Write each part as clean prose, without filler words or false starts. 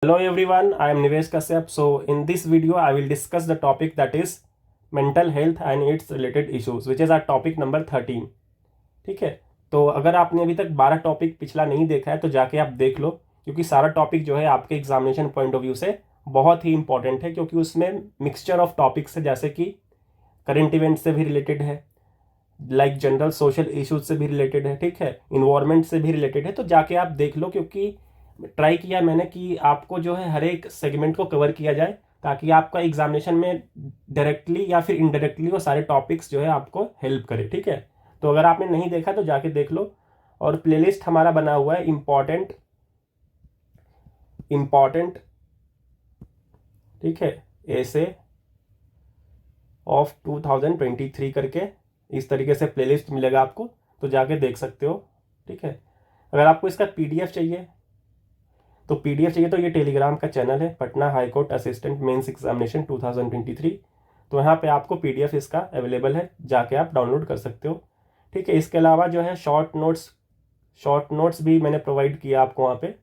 Hello everyone, I am Nivesh Kashyap. So in this video, I will discuss the topic that is mental health and its related issues, which is our topic number 13. ठीक है, तो अगर आपने अभी तक 12 topic पिछला नहीं देखा है तो जाके आप देख लो, क्योंकि सारा टॉपिक जो है आपके एग्जामिनेशन पॉइंट ऑफ व्यू से बहुत ही इंपॉर्टेंट है, क्योंकि उसमें मिक्सचर ऑफ टॉपिक्स है, जैसे कि करंट इवेंट से भी रिलेटेड है, लाइक जनरल सोशल इश्यूज से भी रिलेटेड है, ठीक है, इन्वायरमेंट से भी रिलेटेड है। तो जाके आप देख लो, क्योंकि ट्राई किया मैंने कि आपको जो है हर एक सेगमेंट को कवर किया जाए, ताकि आपका एग्जामिनेशन में डायरेक्टली या फिर इनडायरेक्टली वो सारे टॉपिक्स जो है आपको हेल्प करे। ठीक है, तो अगर आपने नहीं देखा तो जाके देख लो। और प्लेलिस्ट हमारा बना हुआ है इम्पॉर्टेंट, ठीक है, ऐसे ऑफ 2023 करके इस तरीके से प्लेलिस्ट मिलेगा आपको, तो जाके देख सकते हो। ठीक है, अगर आपको इसका पीडीएफ चाहिए तो ये टेलीग्राम का चैनल है, Patna high court assistant mains examination 2023। तो यहाँ पे आपको पीडीएफ इसका अवेलेबल है, जाके आप डाउनलोड कर सकते हो। ठीक है, इसके अलावा जो है शॉर्ट नोट्स भी मैंने प्रोवाइड किया आपको वहाँ पे,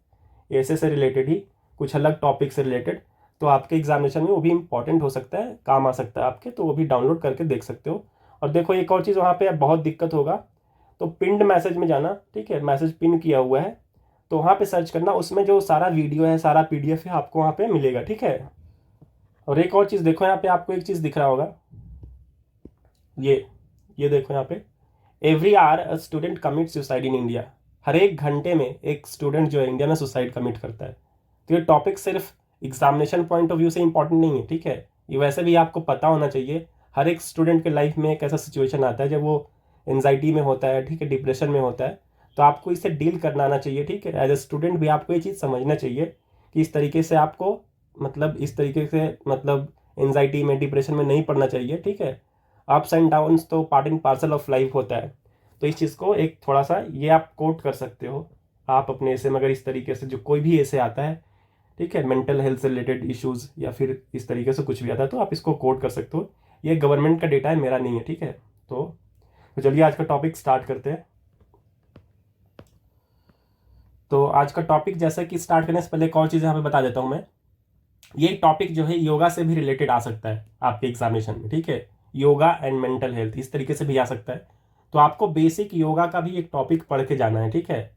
ऐसे से रिलेटेड ही, कुछ अलग टॉपिक से रिलेटेड, तो आपके एग्जामिनेशन में वो भी इंपॉर्टेंट हो सकता है, काम आ सकता है आपके, तो वो भी डाउनलोड करके देख सकते हो। और देखो एक और चीज़, वहाँ पे बहुत दिक्कत होगा तो पिंड मैसेज में जाना। ठीक है, मैसेज पिन किया हुआ है, तो वहाँ पे सर्च करना, उसमें जो सारा वीडियो है, सारा पीडीएफ है, आपको वहाँ पे मिलेगा। ठीक है, और एक और चीज़ देखो, यहाँ पे आपको एक चीज़ दिख रहा होगा, ये देखो यहाँ पे, every hour a student commit suicide in India. हर एक घंटे में एक स्टूडेंट जो है इंडिया में सुसाइड कमिट करता है। तो ये टॉपिक सिर्फ एग्जामिनेशन पॉइंट ऑफ व्यू से इंपॉर्टेंट नहीं है। ठीक है, ये वैसे भी आपको पता होना चाहिए। हर एक स्टूडेंट के लाइफ में एक ऐसा सिचुएशन आता है जब वो एंजाइटी में होता है, ठीक है, डिप्रेशन में होता है, तो आपको इससे डील करना आना चाहिए। ठीक है, एज ए स्टूडेंट भी आपको ये चीज़ समझना चाहिए कि इस तरीके से आपको मतलब एंजाइटी में, डिप्रेशन में नहीं पड़ना चाहिए। ठीक है, अप्स एंड डाउन्स तो part and parcel of life होता है। तो इस चीज़ को एक थोड़ा सा ये आप कोट कर सकते हो आप अपने ऐसे में, अगर इस तरीके से जो कोई भी ऐसे आता है, ठीक है, मेंटल हेल्थ से रिलेटेड इश्यूज या फिर इस तरीके से कुछ भी आता है, तो आप इसको कोट कर सकते हो। ये गवर्नमेंट का डेटा है, मेरा नहीं है। ठीक है, तो चलिए आज का टॉपिक स्टार्ट करते हैं। तो आज का टॉपिक, जैसा कि स्टार्ट करने से पहले एक और चीज़ यहाँ पे बता देता हूँ मैं, ये टॉपिक जो है योगा से भी रिलेटेड आ सकता है आपके एग्जामिनेशन में। ठीक है, योगा एंड मेंटल हेल्थ इस तरीके से भी आ सकता है, तो आपको बेसिक योगा का भी एक टॉपिक पढ़ के जाना है। ठीक है,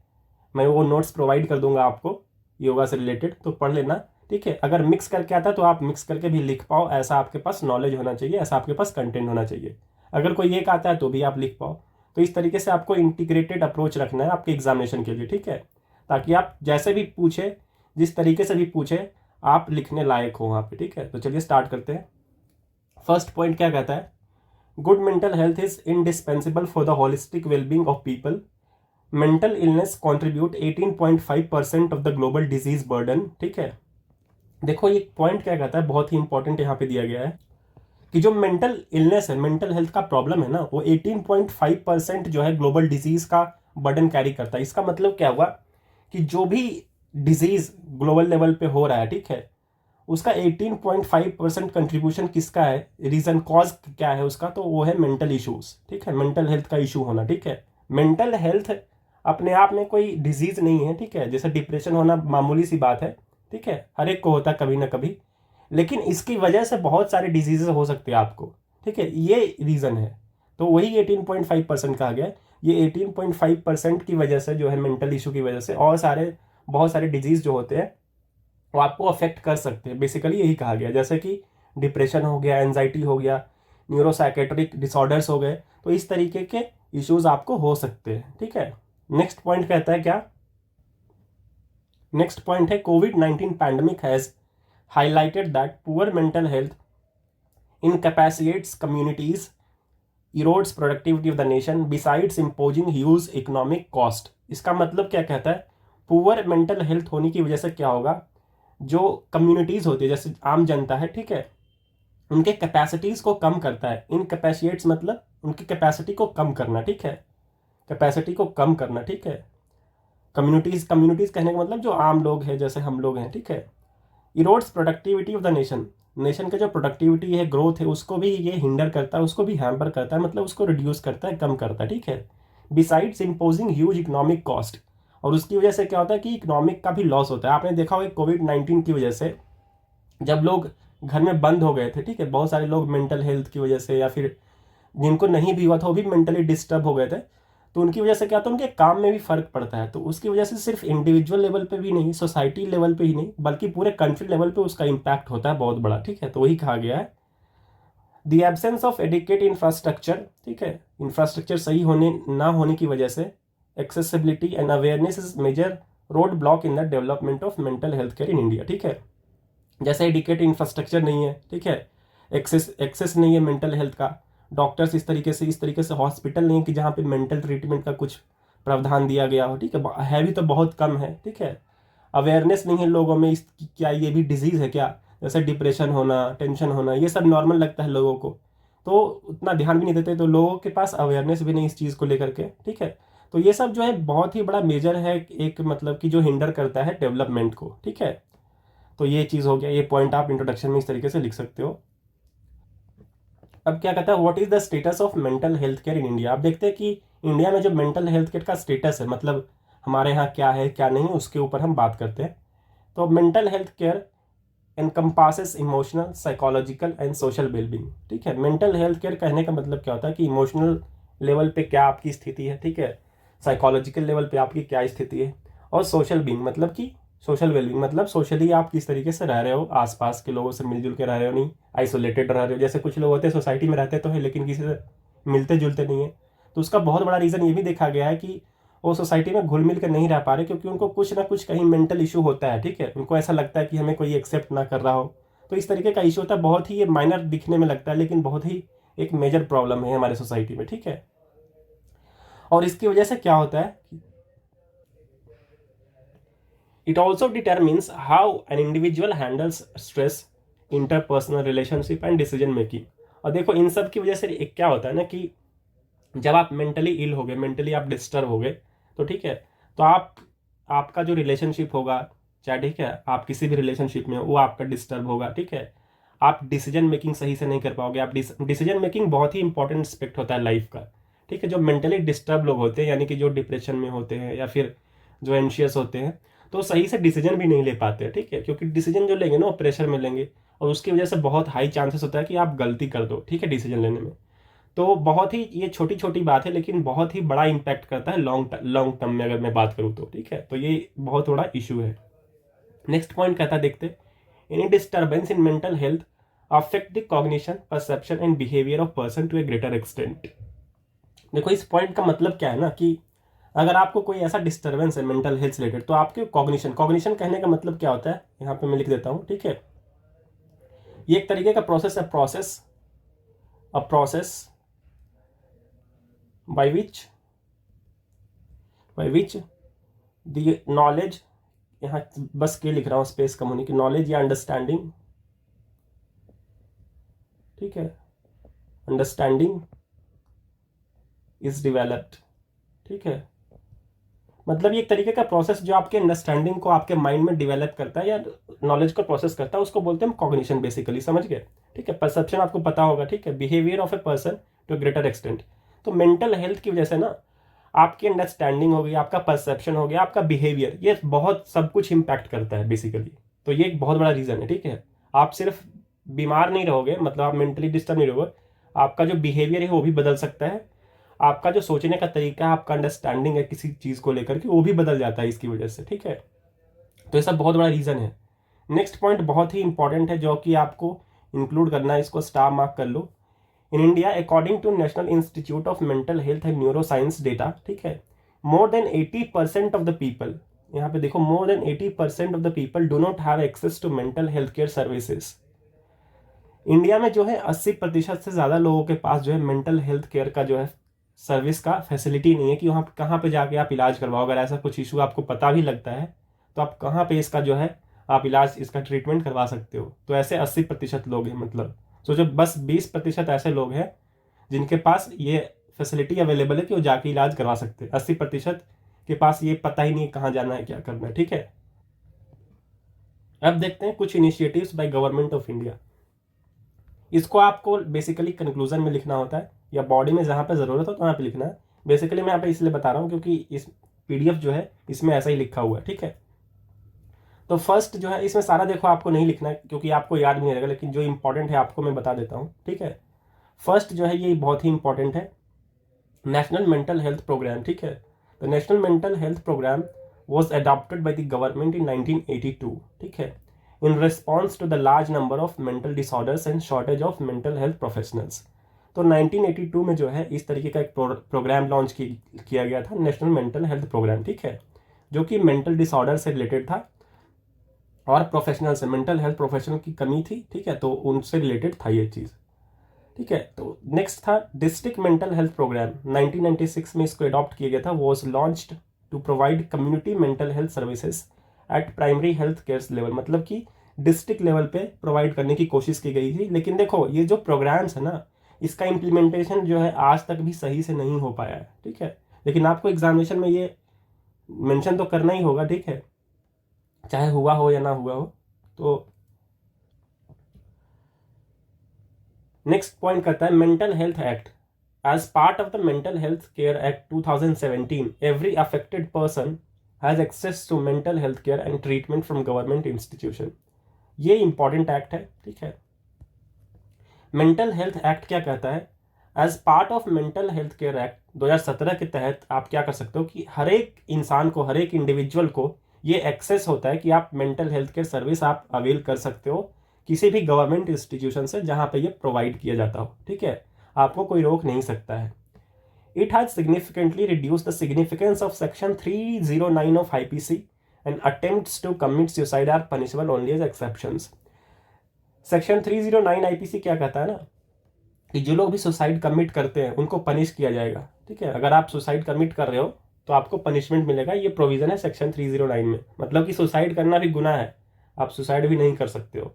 मैं वो नोट्स प्रोवाइड कर दूंगा आपको योगा से रिलेटेड, तो पढ़ लेना। ठीक है, अगर मिक्स करके आता है तो आप मिक्स करके भी लिख पाओ, ऐसा आपके पास नॉलेज होना चाहिए, ऐसा आपके पास कंटेंट होना चाहिए। अगर कोई एक आता है तो भी आप लिख पाओ। तो इस तरीके से आपको इंटीग्रेटेड अप्रोच रखना है आपके एग्जामिनेशन के लिए। ठीक है, ताकि आप जैसे भी पूछे, जिस तरीके से भी पूछे, आप लिखने लायक हो वहाँ पे। ठीक है, तो चलिए स्टार्ट करते हैं। फर्स्ट पॉइंट क्या कहता है, good mental health is indispensable for the holistic wellbeing of people. Mental illness contribute 18.5% of the global disease burden. ठीक है, देखो ये पॉइंट क्या कहता है, बहुत ही इंपॉर्टेंट यहाँ पे दिया गया है कि जो मेंटल इलनेस है, मेंटल हेल्थ का प्रॉब्लम है ना, वो 18.5% जो है ग्लोबल डिजीज का बर्डन कैरी करता है। इसका मतलब क्या हुआ कि जो भी डिजीज ग्लोबल लेवल पे हो रहा है, ठीक है, उसका 18.5% कंट्रीब्यूशन किसका है, रीजन कॉज क्या है उसका, तो वो है मेंटल इश्यूज। ठीक है, मेंटल हेल्थ का इशू होना। ठीक है, मेंटल हेल्थ अपने आप में कोई डिजीज नहीं है। ठीक है, जैसे डिप्रेशन होना मामूली सी बात है, ठीक है, हर एक को होता है कभी ना कभी, लेकिन इसकी वजह से बहुत सारे डिजीजेस हो सकते हैं आपको। ठीक है, ये रीज़न है, तो वही 18.5% कहा गया है। ये 18.5% की वजह से जो है, मेंटल इशू की वजह से, और बहुत सारे डिजीज जो होते हैं वो आपको अफेक्ट कर सकते हैं। बेसिकली यही कहा गया, जैसे कि डिप्रेशन हो गया, एंजाइटी हो गया, न्यूरोसाइकेट्रिक डिसऑर्डर्स हो गए, तो इस तरीके के इश्यूज आपको हो सकते हैं। ठीक है, नेक्स्ट पॉइंट कहता है क्या, नेक्स्ट पॉइंट है, कोविड-19 pandemic has highlighted that poor mental health incapacitates communities, erodes productivity of the nation, besides imposing huge economic cost। इसका मतलब क्या कहता है, पुअर मेंटल हेल्थ होने की वजह से क्या होगा, जो कम्युनिटीज़ होती है, जैसे आम जनता है, ठीक है, उनके कैपेसिटीज़ को कम करता है। इनकैपेसिटेट्स मतलब उनकी कैपेसिटी को कम करना। ठीक है, कैपेसिटी को कम करना। ठीक है, कम्युनिटीज़ कहने का मतलब जो आम लोग हैं, जैसे हम लोग हैं। ठीक है, erodes productivity of the nation का जो प्रोडक्टिविटी है, ग्रोथ है, उसको भी ये हिंडर करता है, उसको भी हैम्पर करता है, मतलब उसको रिड्यूस करता है, कम करता है। ठीक है, besides imposing huge economic cost, और उसकी वजह से क्या होता है कि इकोनॉमिक का भी लॉस होता है। आपने देखा होगा कोविड-19 की वजह से जब लोग घर में बंद हो गए थे, ठीक है, बहुत सारे लोग मेंटल हेल्थ की वजह से या फिर जिनको नहीं भी हुआ था वो भी मेंटली डिस्टर्ब हो गए थे, तो उनकी वजह से क्या होता है उनके काम में भी फर्क पड़ता है। तो उसकी वजह से सिर्फ इंडिविजुअल लेवल पे भी नहीं, सोसाइटी लेवल पे ही नहीं, बल्कि पूरे कंट्री लेवल पे उसका इम्पैक्ट होता है बहुत बड़ा, ठीक है। तो वही कहा गया है the absence of adequate infrastructure, ठीक है, इंफ्रास्ट्रक्चर सही होने ना होने की वजह से accessibility and awareness is major road block in the development of mental health care in India, ठीक है। जैसे एडिक्वेट इंफ्रास्ट्रक्चर नहीं है, ठीक है, एक्सेस नहीं है मेंटल हेल्थ का, डॉक्टर्स इस तरीके से हॉस्पिटल नहीं है कि जहाँ पे मेंटल ट्रीटमेंट का कुछ प्रावधान दिया गया हो, ठीक है भी तो बहुत कम है, ठीक है। अवेयरनेस नहीं है लोगों में इस क्या ये भी डिजीज़ है क्या, जैसे डिप्रेशन होना, टेंशन होना, ये सब नॉर्मल लगता है लोगों को, तो उतना ध्यान भी नहीं देते, तो लोगों के पास अवेयरनेस भी नहीं इस चीज़ को लेकर के, ठीक है। तो ये सब जो है बहुत ही बड़ा मेजर है, एक मतलब कि जो हिंडर करता है डेवलपमेंट को, ठीक है। तो ये चीज़ हो गया, ये पॉइंट आप इंट्रोडक्शन में इस तरीके से लिख सकते हो। अब क्या कहता है what is the status of mental health care in India. आप देखते हैं कि इंडिया में जो मेंटल हेल्थ केयर का स्टेटस है, मतलब हमारे यहाँ क्या है क्या नहीं, उसके ऊपर हम बात करते हैं। तो mental health care encompasses emotional, psychological and social wellbeing, ठीक है। मेंटल हेल्थ केयर कहने का मतलब क्या होता है कि इमोशनल लेवल पे क्या आपकी स्थिति है, ठीक है, साइकोलॉजिकल लेवल पे आपकी क्या स्थिति है, और सोशल बीइंग मतलब कि सोशल वेलबींग मतलब सोशली आप किस तरीके से रह रहे हो, आसपास के लोगों से मिलजुल के रह रहे हो, नहीं आइसोलेटेड रह रहे हो। जैसे कुछ लोग होते हैं सोसाइटी में रहते तो है लेकिन किसी से मिलते जुलते नहीं है, तो उसका बहुत बड़ा रीज़न ये भी देखा गया है कि वो सोसाइटी में घुल मिल कर नहीं रह पा रहे क्योंकि उनको कुछ ना कुछ कहीं मेंटल इशू होता है, ठीक है। उनको ऐसा लगता है कि हमें कोई एक्सेप्ट ना कर रहा हो, तो इस तरीके का इशू होता है। बहुत ही ये माइनर दिखने में लगता है लेकिन बहुत ही एक मेजर प्रॉब्लम है हमारे सोसाइटी में, ठीक है। और इसकी वजह से क्या होता है, it also determines how an individual handles stress, interpersonal relationship and decision making. और देखो इन सब की वजह से एक क्या होता है ना कि जब आप मेंटली इल हो गए, मेंटली आप डिस्टर्ब हो गए, तो ठीक है, तो आपका जो रिलेशनशिप होगा, चाहे ठीक है आप किसी भी रिलेशनशिप में हो, वो आपका डिस्टर्ब होगा, ठीक है। आप डिसीजन मेकिंग सही से नहीं कर पाओगे। आप डिसीजन मेकिंग बहुत ही इंपॉर्टेंट एस्पेक्ट होता है लाइफ का, ठीक है। जो मेंटली डिस्टर्ब लोग होते हैं यानी कि जो डिप्रेशन में होते हैं या फिर जो एंशियस होते हैं, तो सही से डिसीजन भी नहीं ले पाते, ठीक है, क्योंकि डिसीजन जो लेंगे ना वो प्रेशर में लेंगे और उसकी वजह से बहुत हाई चांसेस होता है कि आप गलती कर दो, ठीक है, डिसीजन लेने में। तो बहुत ही ये छोटी छोटी बात है लेकिन बहुत ही बड़ा इम्पैक्ट करता है लॉन्ग टर्म में अगर मैं बात करूँ तो, ठीक है। तो ये बहुत बड़ा इशू है। नेक्स्ट पॉइंट कहता है, देखते any disturbance in mental health affect the cognition, perception and behaviour of person to a greater extent. देखो इस पॉइंट का मतलब क्या है ना कि अगर आपको कोई ऐसा डिस्टर्बेंस है मेंटल हेल्थ रिलेटेड तो आपके कॉग्निशन कहने का मतलब क्या होता है, यहाँ पे मैं लिख देता हूँ, ठीक है। ये एक तरीके का प्रोसेस है, process by which the knowledge, यहाँ बस के लिख रहा हूँ, स्पेस कम होने की, नॉलेज या अंडरस्टैंडिंग, ठीक है, अंडरस्टैंडिंग इज डिवेलप्ड, ठीक है। मतलब ये एक तरीके का प्रोसेस जो आपके अंडरस्टैंडिंग को आपके माइंड में डिवेलप करता है या नॉलेज को प्रोसेस करता है, उसको बोलते हैं कॉग्निशन बेसिकली, समझ गए, ठीक है। परसेप्शन आपको पता होगा, ठीक है, behaviour of a person to greater extent. तो मेंटल हेल्थ की वजह से ना आपकी अंडरस्टैंडिंग हो गई, आपका परसेप्शन हो गया, आपका बिहेवियर, ये बहुत सब कुछ इंपैक्ट करता है बेसिकली। तो ये एक बहुत बड़ा रीज़न है, ठीक है। आप सिर्फ बीमार नहीं रहोगे, मतलब आप मेंटली डिस्टर्ब नहीं रहोगे, आपका जो बिहेवियर है वो भी बदल सकता है, आपका जो सोचने का तरीका है, आपका अंडरस्टैंडिंग है किसी चीज़ को लेकर के, वो भी बदल जाता है इसकी वजह से, ठीक है। तो ये सब बहुत बड़ा रीज़न है। नेक्स्ट पॉइंट बहुत ही इंपॉर्टेंट है जो कि आपको इंक्लूड करना है, इसको स्टार मार्क कर लो। In India according to national institute of mental health and neuro science data, ठीक है, more than 80% of the people, यहाँ पे देखो more than 80% of the people do not have access to mental health care services. India में जो है 80% से ज़्यादा लोगों के पास जो है मेंटल हेल्थ केयर का जो है सर्विस का फैसिलिटी नहीं है कि वहाँ कहाँ पे जाके आप इलाज करवाओ। अगर ऐसा कुछ इशू आपको पता भी लगता है तो आप कहाँ पे इसका जो है आप इलाज, इसका ट्रीटमेंट करवा सकते हो। तो ऐसे 80% लोग हैं, मतलब सोचो बस 20% ऐसे लोग हैं जिनके पास ये फैसिलिटी अवेलेबल है कि वो जाके इलाज करवा सकते हैं। 80% के पास ये पता ही नहीं कहाँ जाना है, क्या करना है, ठीक है। अब देखते हैं कुछ initiatives by government of India. इसको आपको बेसिकली कंक्लूजन में लिखना होता है या बॉडी में जहाँ पे ज़रूरत हो तो वहाँ पे लिखना है। बेसिकली मैं यहाँ पे इसलिए बता रहा हूँ क्योंकि इस PDF जो है इसमें ऐसा ही लिखा हुआ है, ठीक है। तो फर्स्ट जो है इसमें सारा देखो आपको नहीं लिखना है क्योंकि आपको याद नहीं रहेगा, लेकिन जो इंपॉर्टेंट है आपको मैं बता देता हूँ, ठीक है। फर्स्ट जो है ये बहुत ही इंपॉर्टेंट है, नेशनल मेंटल हेल्थ प्रोग्राम, ठीक है। The national mental health programme was adopted by the government in 1982, ठीक है, in response to the large number of mental disorders and shortage of mental health professionals। तो 1982 में जो है इस तरीके का एक प्रोग्राम लॉन्च किया गया था, नेशनल मेंटल हेल्थ प्रोग्राम, ठीक है, जो कि मेंटल डिसऑर्डर से रिलेटेड था और प्रोफेशनल से, मेंटल हेल्थ प्रोफेशनल की कमी थी, ठीक है, तो उनसे रिलेटेड था ये चीज़, ठीक है। तो नेक्स्ट था डिस्ट्रिक्ट मेंटल हेल्थ प्रोग्राम, 1996 में इसको अडॉप्ट किया गया था, was launched to provide community mental health services at primary health care level, मतलब कि डिस्ट्रिक्ट लेवल पे प्रोवाइड करने की कोशिश की गई थी। लेकिन देखो ये जो प्रोग्राम्स है ना, इसका इम्प्लीमेंटेशन जो है आज तक भी सही से नहीं हो पाया है, ठीक है, लेकिन आपको एग्जामिनेशन में ये मेंशन तो करना ही होगा, ठीक है, चाहे हुआ हो या ना हुआ हो। तो नेक्स्ट पॉइंट करता है mental health act. As part of the Mental Health Care Act 2017, every affected person has access to mental health care and treatment from government institution। ये इंपॉर्टेंट एक्ट है, ठीक है। मेंटल हेल्थ एक्ट क्या कहता है, as part of mental health care act 2017 के तहत आप क्या कर सकते हो कि हर एक इंसान को, हर एक इंडिविजुअल को ये एक्सेस होता है कि आप मेंटल हेल्थ केयर सर्विस आप अवेल कर सकते हो किसी भी गवर्नमेंट इंस्टीट्यूशन से जहाँ पे ये प्रोवाइड किया जाता हो, ठीक है, आपको कोई रोक नहीं सकता है। It has significantly reduced the significance of Section 309 of IPC and attempts to commit suicide are punishable only as exceptions। Section 309 IPC क्या कहता है ना कि जो लोग भी सुसाइड कमिट करते हैं उनको पनिश किया जाएगा, ठीक है। अगर आप सुसाइड कमिट कर रहे हो तो आपको पनिशमेंट मिलेगा, ये प्रोविजन है सेक्शन 309 में। मतलब कि सुसाइड करना भी गुनाह है, आप सुसाइड भी नहीं कर सकते हो,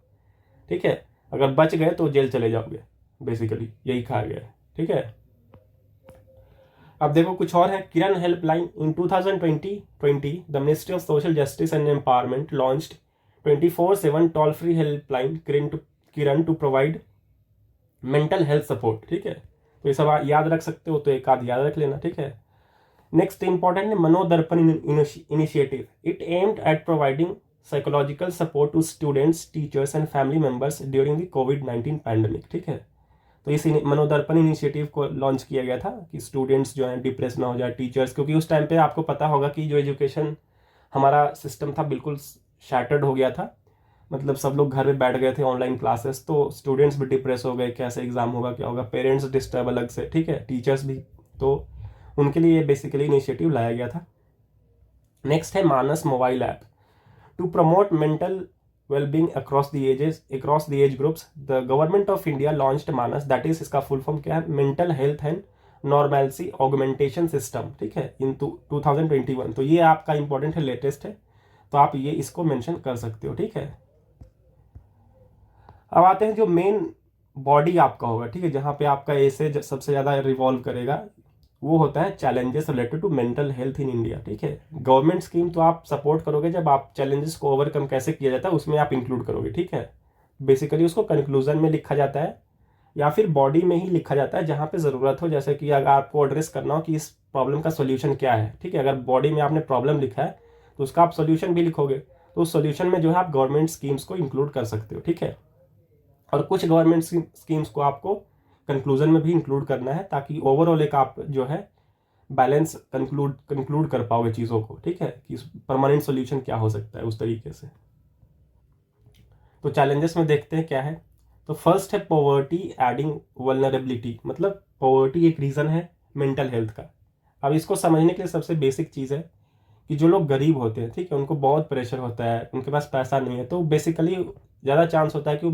ठीक है। अगर बच गए तो जेल चले जाओगे, बेसिकली यही कहा गया है, ठीक है। अब देखो कुछ और है, Kiran helpline. In 2020 the ministry of social justice and empowerment launched 24/7 toll free helpline Kiran to provide mental health support, ठीक है। तो ये सब याद रख सकते हो, तो एक आध याद रख लेना, ठीक है। नेक्स्ट इंपॉर्टेंट है Manodarpan initiative. It aimed at providing psychological support to students, teachers and family members during the कोविड-19 पैंडेमिक, ठीक है। तो इस मनोदर्पण इनिशिएटिव को लॉन्च किया गया था कि स्टूडेंट्स जो हैं डिप्रेस ना हो जाए, टीचर्स, क्योंकि उस टाइम पे आपको पता होगा कि जो एजुकेशन हमारा सिस्टम था बिल्कुल शैटर्ड हो गया था, मतलब सब लोग घर में बैठ गए थे, ऑनलाइन क्लासेस, तो स्टूडेंट्स भी डिप्रेस हो गए, कैसे एग्जाम होगा, क्या होगा, पेरेंट्स डिस्टर्ब अलग से, ठीक है, टीचर्स भी, तो उनके लिए बेसिकली इनिशिएटिव लाया गया था। नेक्स्ट है Manas mobile app to promote mental well-being across the age groups। the government of India launched Manas, that is इसका फुल फॉर्म क्या है, mental health and normality augmentation system, ठीक है, इन 2021। तो ये आपका इंपॉर्टेंट है, लेटेस्ट है, तो आप ये इसको मेंशन कर सकते हो, ठीक है। अब आते हैं जो मेन बॉडी आपका होगा, ठीक है, जहाँ पे आपका ऐसे सबसे ज़्यादा रिवॉल्व करेगा, वो होता है challenges related to mental health in India, ठीक है। गवर्नमेंट स्कीम तो आप सपोर्ट करोगे जब आप चैलेंजेस को ओवरकम कैसे किया जाता है उसमें आप इंक्लूड करोगे, ठीक है। बेसिकली उसको कंक्लूजन में लिखा जाता है या फिर बॉडी में ही लिखा जाता है जहाँ पे ज़रूरत हो, जैसे कि अगर आपको एड्रेस करना हो कि इस प्रॉब्लम का सोल्यूशन क्या है, ठीक है। अगर बॉडी में आपने प्रॉब्लम लिखा है तो उसका आप सोल्यूशन भी लिखोगे, तो उस सोल्यूशन में जो है आप गवर्नमेंट स्कीम्स को इंक्लूड कर सकते हो, ठीक है। और कुछ गवर्नमेंट स्कीम्स को आपको कंक्लूजन में भी इंक्लूड करना है ताकि ओवरऑल एक आप जो है बैलेंस कंक्लूड कर पाओगे चीज़ों को, ठीक है, कि परमानेंट सॉल्यूशन क्या हो सकता है उस तरीके से। तो चैलेंजेस में देखते हैं क्या है। तो फर्स्ट है पॉवर्टी एडिंग वल्नरेबिलिटी, मतलब पॉवर्टी एक रीज़न है मेंटल हेल्थ का। अब इसको समझने के लिए सबसे बेसिक चीज़ है कि जो लोग गरीब होते हैं, ठीक है, उनको बहुत प्रेशर होता है, उनके पास पैसा नहीं है, तो बेसिकली ज़्यादा चांस होता है कि वो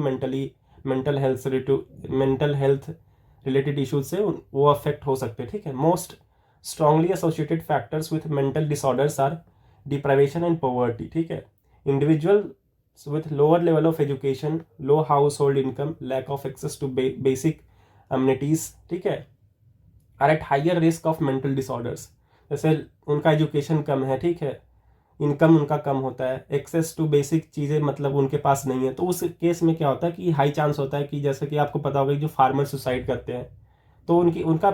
मेंटल हेल्थ रिलेटेड इशूज से वो अफेक्ट हो सकते हैं, ठीक है। Most strongly associated factors with mental disorders are deprivation and poverty, ठीक है। Individuals with lower level of education, low household income, lack of access to basic amenities, ठीक है, are at higher risk of mental disorders। जैसे उनका education कम है, ठीक है, income उनका कम होता है, एक्सेस टू बेसिक चीज़ें मतलब उनके पास नहीं है, तो उस केस में क्या होता है कि हाई चांस होता है कि जैसे कि आपको पता होगा कि जो फार्मर सुसाइड करते हैं तो उनका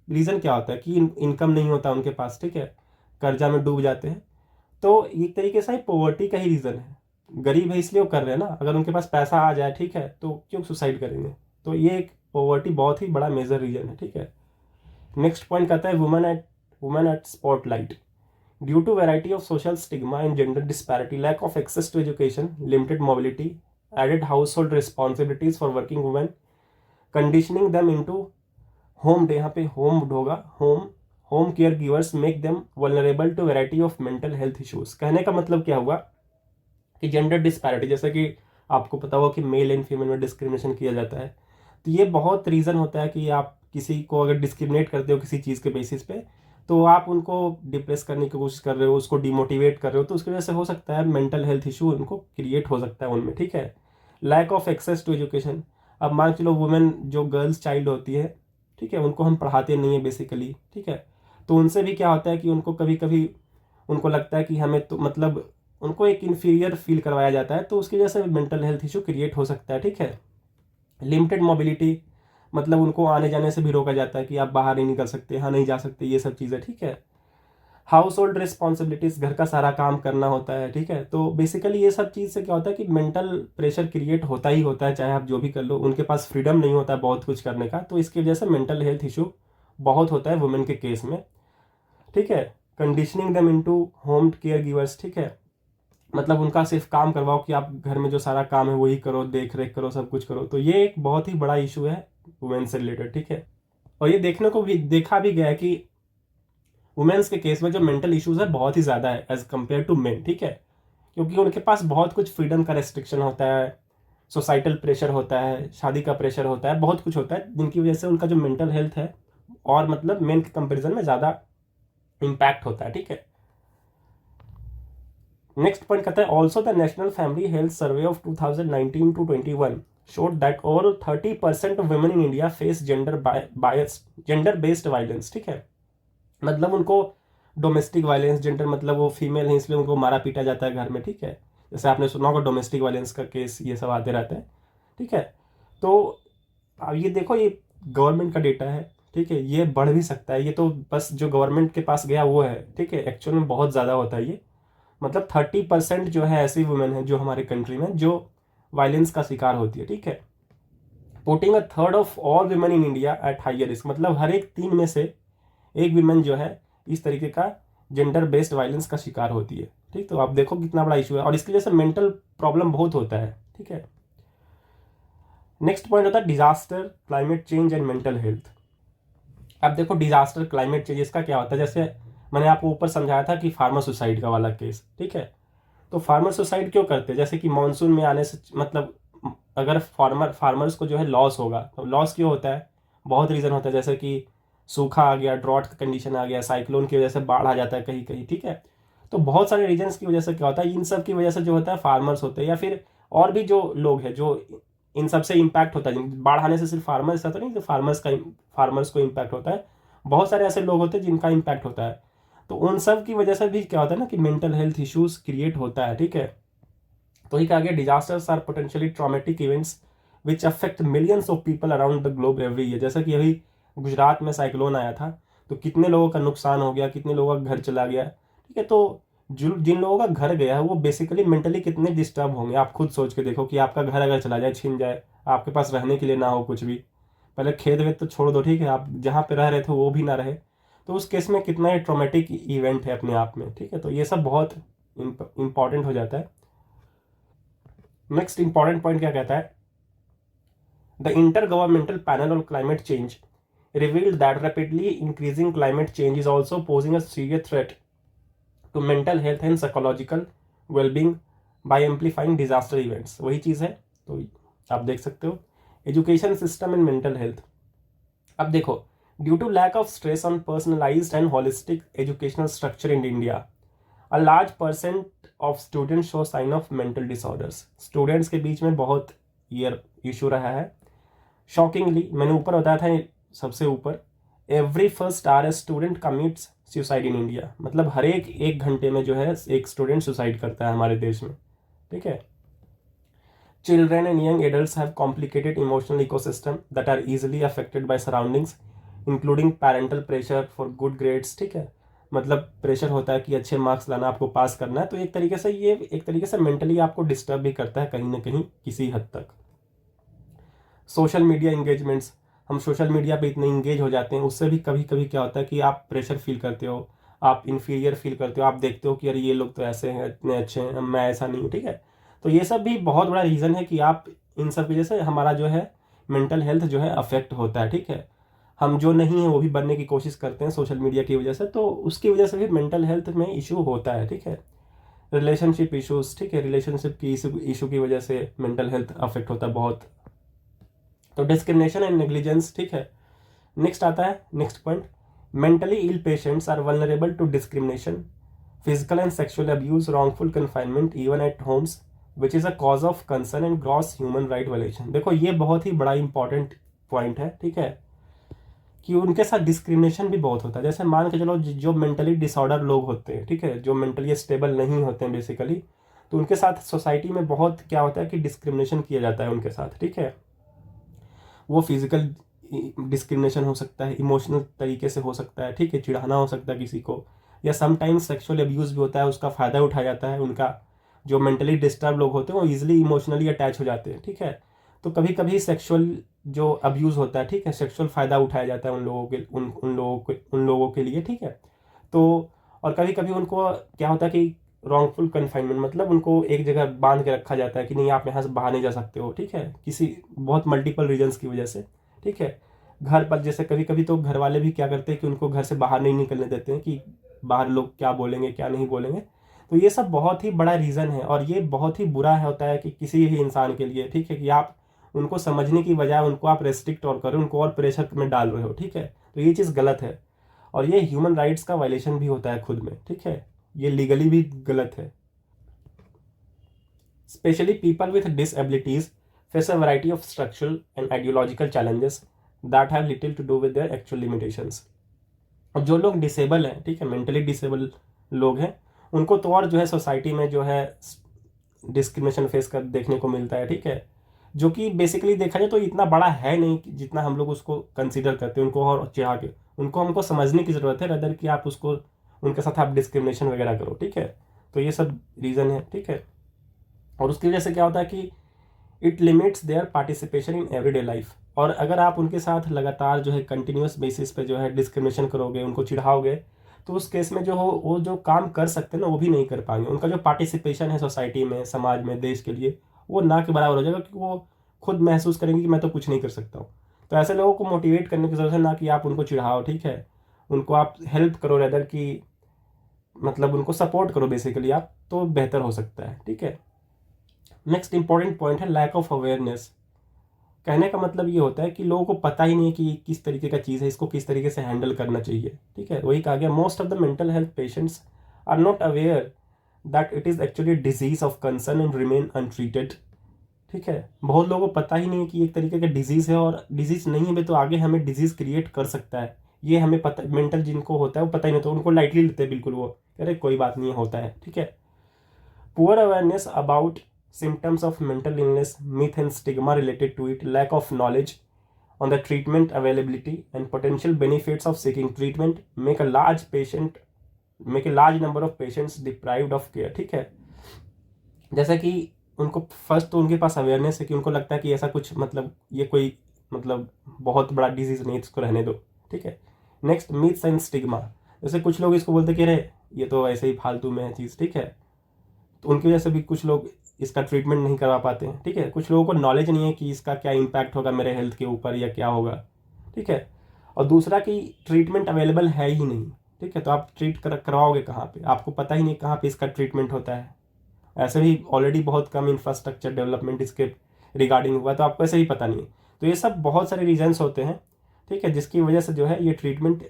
रीज़न क्या होता है कि इनकम नहीं होता उनके पास, ठीक है, कर्जा में डूब जाते हैं। तो एक तरीके से पॉवर्टी का ही रीज़न है, गरीब है इसलिए वो कर रहे हैं ना, अगर उनके पास पैसा आ जाए ठीक है तो क्यों सुसाइड करेंगे। तो ये एक पॉवर्टी बहुत ही बड़ा मेजर रीज़न है, ठीक है। नेक्स्ट पॉइंट कहता है women at spotlight. Due to variety of social stigma and gender disparity, lack of access to education, limited mobility, added household responsibilities for working women, conditioning them into home, यहाँ पे home होगा, home care givers make them vulnerable to variety of mental health issues. कहने का मतलब क्या हुआ कि gender disparity, जैसा कि आपको पता होगा कि मेल एंड फीमेल में डिस्क्रिमिनेशन किया जाता है, तो ये बहुत रीज़न होता है कि आप किसी को अगर डिस्क्रिमिनेट करते हो किसी चीज़ के बेसिस पे, तो आप उनको डिप्रेस करने की कोशिश कर रहे हो, उसको डिमोटिवेट कर रहे हो, तो उसकी वजह से हो सकता है मेंटल हेल्थ इशू उनको क्रिएट हो सकता है उनमें, ठीक है। Lack of access to education, अब मान चलो वुमेन जो गर्ल्स चाइल्ड होती है, ठीक है, उनको हम पढ़ाते नहीं है बेसिकली, ठीक है, तो उनसे भी क्या होता है कि उनको कभी कभी उनको लगता है कि हमें तो मतलब उनको एक इन्फीरियर फील करवाया जाता है, तो उसकी वजह से मेंटल हेल्थ इशू क्रिएट हो सकता है, ठीक है। लिमिटेड मोबिलिटी, मतलब उनको आने जाने से भी रोका जाता है कि आप बाहर नहीं निकल सकते, यहाँ नहीं जा सकते, ये सब चीज़ें, ठीक है। हाउस होल्ड रिस्पॉन्सिबिलिटीज़, घर का सारा काम करना होता है, ठीक है। तो बेसिकली ये सब चीज़ से क्या होता है कि मेंटल प्रेशर क्रिएट होता ही होता है, चाहे आप जो भी कर लो, उनके पास फ्रीडम नहीं होता है बहुत कुछ करने का, तो इसकी वजह से मेंटल हेल्थ इशू बहुत होता है वुमेन के केस में, ठीक है। कंडीशनिंग दम इनटू होम केयर गिवर्स, ठीक है, मतलब उनका सिर्फ काम करवाओ कि आप घर में जो सारा काम है वही करो, देख रेख करो, सब कुछ करो, तो ये एक बहुत ही बड़ा इशू है वुमेन से रिलेटेड, ठीक है। और ये देखा भी गया है कि वुमेन्स के केस में जो मेंटल इश्यूज है बहुत ही ज़्यादा है एज कम्पेयर टू मेन, ठीक है, क्योंकि उनके पास बहुत कुछ फ्रीडम का रेस्ट्रिक्शन होता है, सोसाइटल प्रेशर होता है, शादी का प्रेशर होता है, बहुत कुछ होता है, जिनकी वजह से उनका जो मेंटल हेल्थ है और मतलब मेन के कंपेरिजन में ज़्यादा इम्पैक्ट होता है, ठीक है। नेक्स्ट पॉइंट कहता है also the national family health survey of 2019 to 21 showed that over 30% of women in India face gender based violence, ठीक है, मतलब उनको डोमेस्टिक वायलेंस, जेंडर मतलब वो फीमेल है इसलिए उनको मारा पीटा जाता है घर में, ठीक है, जैसे आपने सुना होगा डोमेस्टिक वायलेंस का केस, ये सब आते रहता है, ठीक है। तो अब ये देखो, ये गवर्नमेंट का डेटा है, ठीक है, ये बढ़ भी सकता है, ये तो बस जो गवर्नमेंट के पास गया वो है, ठीक है, एक्चुअल में बहुत ज़्यादा होता है ये, मतलब 30% जो है ऐसी वुमेन है जो हमारे कंट्री में जो वायलेंस का शिकार होती है, ठीक है। Putting a third of all women in India at higher risk, मतलब हर एक 3 में से एक वुमेन जो है इस तरीके का जेंडर बेस्ड वायलेंस का शिकार होती है, ठीक। तो आप देखो कितना बड़ा इशू है और इसकी वजह से मेंटल प्रॉब्लम बहुत होता है, ठीक है। नेक्स्ट पॉइंट होता है disaster, climate change and mental health. अब देखो डिजास्टर, क्लाइमेट चेंज, इसका क्या होता है, जैसे मैंने आपको ऊपर समझाया था कि फार्मर सुसाइड का वाला केस, ठीक है। तो फार्मर सुसाइड क्यों करते हैं, जैसे कि मानसून में आने से मतलब अगर फार्मर्स को जो है लॉस होगा, तो लॉस क्यों होता है, बहुत रीज़न होता है, जैसे कि सूखा आ गया, ड्रॉट का कंडीशन आ गया, साइक्लोन की वजह से बाढ़ आ जाता है कहीं कहीं, ठीक है। तो बहुत सारे रीजन्स की वजह से क्या होता है, इन सब की वजह से जो होता है फार्मर्स होते हैं या फिर और भी जो लोग हैं जो इन सब से इम्पैक्ट होता है, बाढ़ आने से सिर्फ फार्मर्स ऐसा तो नहीं, फार्मर्स को इम्पैक्ट होता है, बहुत सारे ऐसे लोग होते हैं जिनका इम्पैक्ट होता है, तो उन सब की वजह से भी क्या होता है ना कि मेंटल हेल्थ इश्यूज क्रिएट होता है, ठीक है। तो ही कहा गया disasters are potentially traumatic events which affect millions of people around the globe every year. जैसा कि अभी गुजरात में साइक्लोन आया था, तो कितने लोगों का नुकसान हो गया, कितने लोगों का घर चला गया, ठीक है। तो जिन लोगों का घर गया है वो बेसिकली मेंटली कितने डिस्टर्ब होंगे, आप खुद सोच के देखो कि आपका घर अगर चला जाए, छीन जाए, आपके पास रहने के लिए ना हो कुछ भी, पहले खेत वेत तो छोड़ दो, ठीक है, आप जहाँ पे रह रहे थे वो भी ना रहे, तो उस केस में कितना ही ट्रॉमेटिक इवेंट है अपने आप में, ठीक है। तो ये सब बहुत इंपॉर्टेंट हो जाता है। नेक्स्ट इंपॉर्टेंट पॉइंट क्या कहता है, the inter governmental panel on climate change revealed that rapidly increasing climate change is also posing a serious threat to mental health and psychological well-being by amplifying disaster events। वही चीज़ है, तो आप देख सकते हो education system and mental health. अब देखो, due to lack of stress on personalised and holistic educational structure in India, a large percent of students show sign of mental disorders. Students के बीच में बहुत ये इशू रहा है। शॉकिंगली, मैंने ऊपर बताया था सबसे ऊपर, every first hour student commits suicide in India, मतलब हर एक घंटे में जो है एक स्टूडेंट सुसाइड करता है हमारे देश में, ठीक है। Children and young adults have complicated emotional ecosystem that are easily affected by surroundings including parental pressure for good grades, ठीक है। मतलब प्रेशर होता है कि अच्छे मार्क्स लाना, आपको पास करना है, तो एक तरीके से ये एक तरीके से मेंटली आपको डिस्टर्ब भी करता है कहीं ना कहीं किसी हद तक। सोशल मीडिया इंगेजमेंट्स, हम सोशल मीडिया पे इतने इंगेज हो जाते हैं, उससे भी कभी कभी क्या होता है कि आप प्रेशर फील करते हो, आप इन्फीरियर फील करते हो, आप देखते हो कि अरे ये लोग तो ऐसे हैं, इतने अच्छे हैं, मैं ऐसा नहीं हूँ, ठीक है। तो ये सब भी बहुत बड़ा रीज़न है कि आप इन सब की वजह से हमारा जो है मेंटल हेल्थ जो है अफेक्ट होता है, ठीक है। हम जो नहीं है वो भी बनने की कोशिश करते हैं सोशल मीडिया की वजह से, तो उसकी वजह से भी मेंटल हेल्थ में इशू होता है, ठीक है। रिलेशनशिप इशूज़, ठीक है, रिलेशनशिप की इशू की वजह से मेंटल हेल्थ अफेक्ट होता है बहुत। तो डिस्क्रिमिनेशन एंड नेग्लिजेंस, ठीक है। नेक्स्ट आता है next point, mentally ill patients are vulnerable to discrimination, physical and sexual abuse, wrongful confinement even at homes which is a cause of concern and gross human right violation. देखो ये बहुत ही बड़ा important point है, ठीक है, कि उनके साथ डिस्क्रिमिनेशन भी बहुत होता है। जैसे मान के चलो जो मेंटली डिसऑर्डर लोग होते हैं, ठीक है, जो मेंटली स्टेबल नहीं होते हैं बेसिकली, तो उनके साथ सोसाइटी में बहुत क्या होता है कि डिस्क्रिमिनेशन किया जाता है उनके साथ, ठीक है। वो फिजिकल डिस्क्रिमिनेशन हो सकता है, इमोशनल तरीके से हो सकता है, ठीक है, चिढ़ाना हो सकता है किसी को, या समटाइम्स सेक्सुअल अब्यूज़ भी होता है, उसका फ़ायदा उठाया जाता है। उनका जो मेंटली डिस्टर्ब लोग होते हैं वो ईजिली इमोशनली अटैच हो जाते हैं, ठीक है। तो कभी कभी सेक्सुअल जो अब्यूज़ होता है, ठीक है, सेक्सुअल फ़ायदा उठाया जाता है उन लोगों के लिए, ठीक है। तो और कभी कभी उनको क्या होता है कि रॉन्गफुल कन्फाइनमेंट, मतलब उनको एक जगह बांध के रखा जाता है कि नहीं आप यहाँ से बाहर नहीं जा सकते हो, ठीक है, किसी बहुत मल्टीपल रीजंस की वजह से, ठीक है। घर पर जैसे कभी कभी तो घर वाले भी क्या करते हैं कि उनको घर से बाहर नहीं निकलने देते हैं कि बाहर लोग क्या बोलेंगे क्या नहीं बोलेंगे। तो ये सब बहुत ही बड़ा रीज़न है और ये बहुत ही बुरा होता है कि किसी भी इंसान के लिए, ठीक है, कि आप उनको समझने की बजाय उनको आप रेस्ट्रिक्ट और करें, उनको और प्रेशर में डाल रहे हो, ठीक है। तो ये चीज़ गलत है और ये ह्यूमन राइट्स का वायलेशन भी होता है खुद में, ठीक है, ये लीगली भी गलत है। Specially people with disabilities face a variety of structural and ideological challenges that have little to do with their actual limitations. और जो लोग डिसेबल हैं, ठीक है, मेंटली डिसेबल लोग हैं, उनको तो और जो है सोसाइटी में जो है डिस्क्रिमिनेशन फेस कर देखने को मिलता है, ठीक है, जो कि बेसिकली देखा जाए तो इतना बड़ा है नहीं जितना हम लोग उसको कंसीडर करते हैं, उनको और चिढ़ा के उनको हमको समझने की ज़रूरत है रदर कि आप उसको उनके साथ आप डिस्क्रिमिनेशन वगैरह करो, ठीक है। तो ये सब रीज़न है, ठीक है। और उसकी वजह से क्या होता है कि it limits their participation in everyday life. और अगर आप उनके साथ लगातार जो है कंटिन्यूस बेसिस पे जो है डिस्क्रिमिनेशन करोगे, उनको चिढ़ाओगे, तो उस केस में जो हो वो जो काम कर सकते हैं ना वो भी नहीं कर पाएंगे। उनका जो पार्टिसिपेशन है सोसाइटी में, समाज में, देश के लिए, वो ना के बराबर हो जाएगा, क्योंकि वो खुद महसूस करेंगे कि मैं तो कुछ नहीं कर सकता हूँ। तो ऐसे लोगों को मोटिवेट करने की जरूरत है, ना कि आप उनको चिढ़ाओ, ठीक है, उनको आप हेल्प करो रेदर कि मतलब उनको सपोर्ट करो बेसिकली आप, तो बेहतर हो सकता है, ठीक है। नेक्स्ट इंपॉर्टेंट पॉइंट है लैक ऑफ अवेयरनेस। कहने का मतलब ये होता है कि लोगों को पता ही नहीं है कि किस तरीके का चीज़ है, इसको किस तरीके से हैंडल करना चाहिए, ठीक है। वही कहा गया, most of the mental health patients are not aware that it is actually disease of concern and remain untreated, ठीक है। बहुत लोगों को पता ही नहीं है कि एक तरीके का डिजीज़ है और डिजीज़ नहीं है तो आगे हमें डिजीज़ क्रिएट कर सकता है, ये हमें पता, मेंटल जिनको होता है वो पता ही नहीं, तो उनको लाइटली लेते हैं बिल्कुल, वो अरे कोई बात नहीं होता है, ठीक है। Poor awareness about symptoms of mental illness, myth and stigma related to it, lack of knowledge on the treatment availability and potential benefits of seeking treatment make a large number of patients deprived of care, ठीक है। जैसा कि उनको first तो उनके पास awareness है कि उनको लगता है कि ऐसा कुछ मतलब ये कोई मतलब बहुत बड़ा डिजीज नहीं है, इसको रहने दो, ठीक है। नेक्स्ट मिथ्स एंड स्टिग्मा, जैसे कुछ लोग इसको बोलते कि अरे ये तो ऐसे ही फालतू में है चीज़, ठीक है, तो उनकी वजह से भी कुछ लोग इसका ट्रीटमेंट नहीं करवा पाते हैं, ठीक है। कुछ लोगों को नॉलेज नहीं है कि इसका क्या इम्पैक्ट होगा मेरे हेल्थ के ऊपर या क्या होगा, ठीक है। और दूसरा कि ट्रीटमेंट अवेलेबल है ही नहीं, ठीक है, तो आप करवाओगे कहाँ पे, आपको पता ही नहीं कहाँ पे इसका ट्रीटमेंट होता है। ऐसे भी ऑलरेडी बहुत कम इंफ्रास्ट्रक्चर डेवलपमेंट इसके रिगार्डिंग हुआ, तो आपको ऐसे ही पता नहीं है। तो ये सब बहुत सारे रीजन्स होते हैं, ठीक है, जिसकी वजह से जो है ये ट्रीटमेंट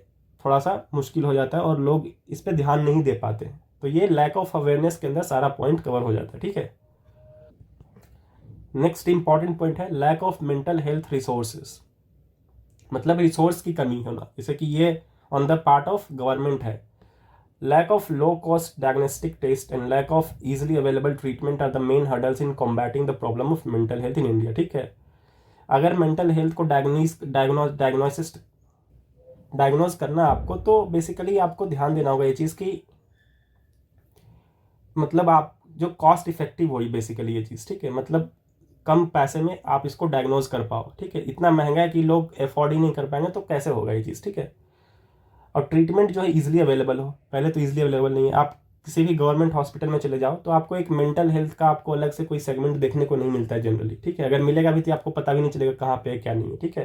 थोड़ा सा मुश्किल हो जाता है और लोग इस पर ध्यान नहीं दे पाते। तो ये लैक ऑफ अवेयरनेस के अंदर सारा पॉइंट कवर हो जाता है, ठीक है। नेक्स्ट इंपॉर्टेंट पॉइंट है lack of mental health resources, मतलब रिसोर्स की कमी होना, जैसे कि ये on the part of government है। Lack of low cost diagnostic test and lack of easily available treatment are the main hurdles in combating the problem of mental health in India, ठीक है। अगर मेंटल हेल्थ को diagnosis diagnose करना आपको, तो basically आपको ध्यान देना होगा ये चीज़ की, मतलब आप जो कॉस्ट इफेक्टिव होगी बेसिकली ये चीज़, ठीक है, मतलब कम पैसे में आप इसको डायग्नोज कर पाओ, ठीक है। इतना महंगा है कि लोग अफोर्ड ही नहीं कर पाएंगे, तो कैसे होगा ये चीज़, ठीक है। और ट्रीटमेंट जो है इजीली अवेलेबल हो, पहले तो इजीली अवेलेबल नहीं है। आप किसी भी गवर्नमेंट हॉस्पिटल में चले जाओ तो आपको एक मेंटल हेल्थ का आपको अलग से कोई सेगमेंट देखने को नहीं मिलता है जनरली, ठीक है। अगर मिलेगा भी तो आपको पता भी नहीं चलेगा कहाँ पे है क्या नहीं है, ठीक है।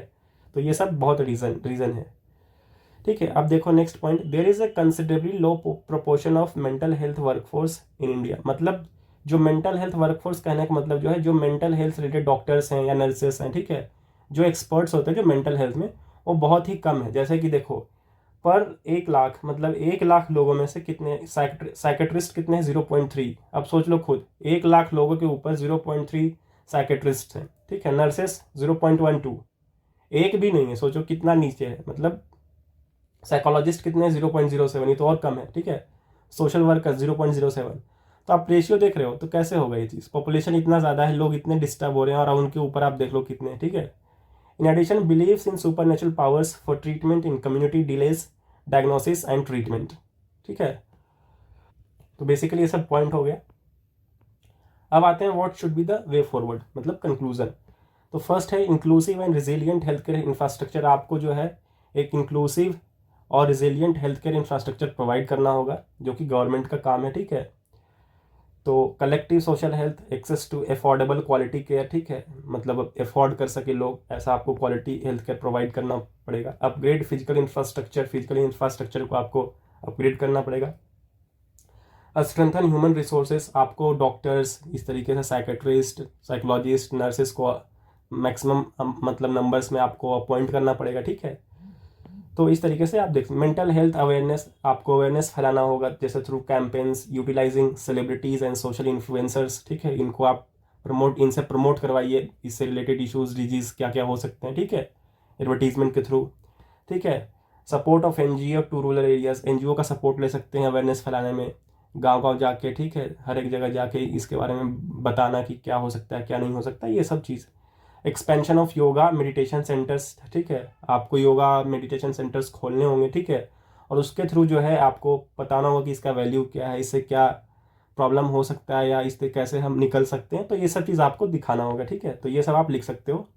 तो ये सब बहुत रीज़न है, ठीक है। अब देखो next point, there is a considerably low proportion of mental health workforce in India. मतलब जो मेंटल हेल्थ वर्कफोर्स कहने का मतलब जो है, जो मेंटल हेल्थ रिलेटेड डॉक्टर्स हैं या नर्सेस हैं, ठीक है, जो एक्सपर्ट्स होते हैं जो मेंटल हेल्थ में, वो बहुत ही कम है। जैसे कि देखो, पर 1 लाख, मतलब 1 लाख लोगों में से कितने साइकेट्रिस्ट कितने हैं? 0.3। अब सोच लो खुद, 1 लाख लोगों के ऊपर 0.3 साइकेट्रिस्ट हैं, ठीक है। नर्सेस 0.12, एक भी नहीं है, सोचो कितना नीचे है। मतलब साइकोलॉजिस्ट कितने हैं? 0.07, ये तो और कम है, ठीक है। Social worker 0.07। तो आप रेशियो देख रहे हो, तो कैसे होगा ये चीज़? पॉपुलेशन इतना ज़्यादा है, लोग इतने डिस्टर्ब हो रहे हैं, और उनके ऊपर आप देख लो कितने, ठीक है। In addition believes in supernatural powers for treatment in community delays diagnosis and treatment, ठीक है। तो बेसिकली ये सब पॉइंट हो गया। अब आते हैं what should be the way forward, मतलब कंक्लूजन। तो फर्स्ट है inclusive and resilient health care infrastructure. आपको जो है एक इंक्लूसिव और resilient health care infrastructure provide करना होगा, जो कि गवर्नमेंट का काम है, ठीक है। तो collective social health, access to affordable quality care, ठीक है, मतलब अफोर्ड कर सके लोग, ऐसा आपको क्वालिटी हेल्थ केयर प्रोवाइड करना पड़ेगा। अपग्रेड फिजिकल इंफ्रास्ट्रक्चर को आपको अपग्रेड करना पड़ेगा। स्ट्रेंथन ह्यूमन रिसोर्सेज, आपको डॉक्टर्स, इस तरीके से साइकेट्रिस्ट, साइकोलॉजिस्ट, नर्सेस को मैक्सिमम मतलब नंबर्स में आपको अपॉइंट करना पड़ेगा, ठीक है। तो इस तरीके से आप देख, मेंटल हेल्थ अवेयरनेस, आपको अवेयरनेस फैलाना होगा, जैसे through campaigns, utilising celebrities and social influencers, ठीक है। इनको आप इनसे प्रमोट करवाइए, इससे रिलेटेड इश्यूज़, डिजीज़ क्या क्या हो सकते हैं, ठीक है, एडवर्टीजमेंट के थ्रू, ठीक है। Support of NGO to rural areas, NGO का सपोर्ट ले सकते हैं अवेयरनेस फैलाने में, गांव जाके, ठीक है, हर एक जगह जाके इसके बारे में बताना कि क्या हो सकता है क्या नहीं हो सकता, ये सब चीज़। Expansion of yoga meditation centres, ठीक है, आपको योगा मेडिटेशन सेंटर्स खोलने होंगे, ठीक है। और उसके थ्रू जो है आपको बताना होगा कि इसका वैल्यू क्या है, इससे क्या प्रॉब्लम हो सकता है, या इससे कैसे हम निकल सकते हैं, तो ये सब चीज़ आपको दिखाना होगा, ठीक है। तो ये सब आप लिख सकते हो।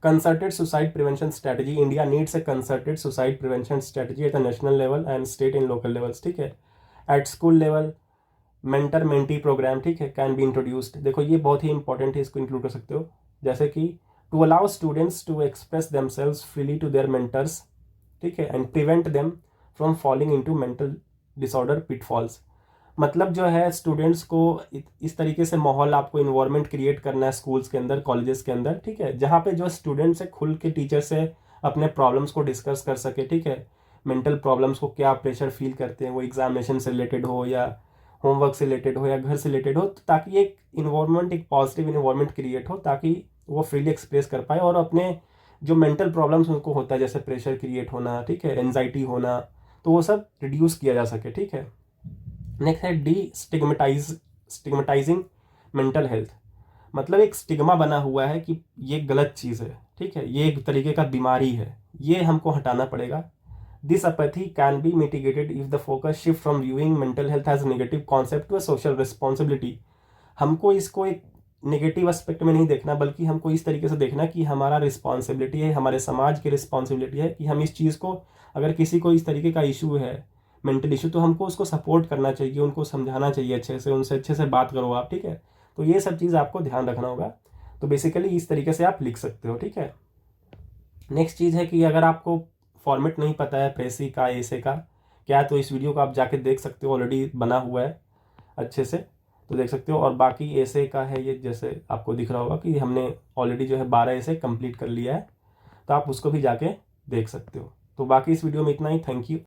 Concerted suicide prevention strategy, India needs a concerted suicide prevention strategy at the national level and state and local levels, ठीक है। At school level mentor mentee programme, ठीक है, कैन बी इंट्रोड्यूस्ड। देखो ये बहुत ही इंपॉर्टेंट है, इसको इंक्लूड कर सकते हो। जैसे कि to allow students to express themselves freely to their mentors, ठीक है, and prevent them from falling into mental disorder pitfalls. मतलब जो है स्टूडेंट्स को इस तरीके से माहौल, आपको इन्वायरमेंट क्रिएट करना है स्कूल्स के अंदर, कॉलेजेस के अंदर, ठीक है, जहाँ पे जो स्टूडेंट्स है खुल के टीचर से अपने प्रॉब्लम्स को डिस्कस कर सके, ठीक है। मेंटल प्रॉब्लम्स को, क्या प्रेशर फील करते हैं, वो एग्जामिनेशन से रिलेटेड हो या होमवर्क से रिलेटेड हो या घर से रिलेटेड हो, तो ताकि एक इन्वायरमेंट, एक पॉजिटिव इन्वायरमेंट क्रिएट हो, ताकि वो फ्रीली एक्सप्रेस कर पाए और अपने जो मेंटल प्रॉब्लम्स उनको होता है, जैसे प्रेशर क्रिएट होना, ठीक है, एनजाइटी होना, तो वो सब रिड्यूस किया जा सके, ठीक है। नेक्स्ट है डी स्टिग्मेटाइजिंग मेंटल हेल्थ। मतलब एक स्टिग्मा बना हुआ है कि ये गलत चीज़ है, ठीक है, ये एक तरीके का बीमारी है, ये हमको हटाना पड़ेगा। This apathy can be mitigated if the focus shift from viewing mental health as negative concept to a social responsibility. हमको इसको एक नेगेटिव एस्पेक्ट में नहीं देखना, बल्कि हमको इस तरीके से देखना कि हमारा रिस्पॉन्सिबिलिटी है, हमारे समाज की रिस्पॉन्सिबिलिटी है कि हम इस चीज़ को, अगर किसी को इस तरीके का इशू है, मेंटल इशू, तो हमको उसको सपोर्ट करना चाहिए, उनको समझाना चाहिए अच्छे से, उनसे अच्छे से बात करो आप, ठीक है। तो ये सब चीज़ आपको ध्यान रखना होगा। तो बेसिकली इस तरीके से आप लिख सकते हो, ठीक है। नेक्स्ट चीज़ है कि अगर आपको फॉर्मेट नहीं पता है प्रेसी का, ऐसे का क्या, तो इस वीडियो को आप जाके देख सकते हो, ऑलरेडी बना हुआ है अच्छे से, तो देख सकते हो। और बाकी ऐसे का है, ये जैसे आपको दिख रहा होगा कि हमने ऑलरेडी जो है 12 ऐसे कंप्लीट कर लिया है, तो आप उसको भी जाके देख सकते हो। तो बाकी इस वीडियो में इतना ही, थैंक यू।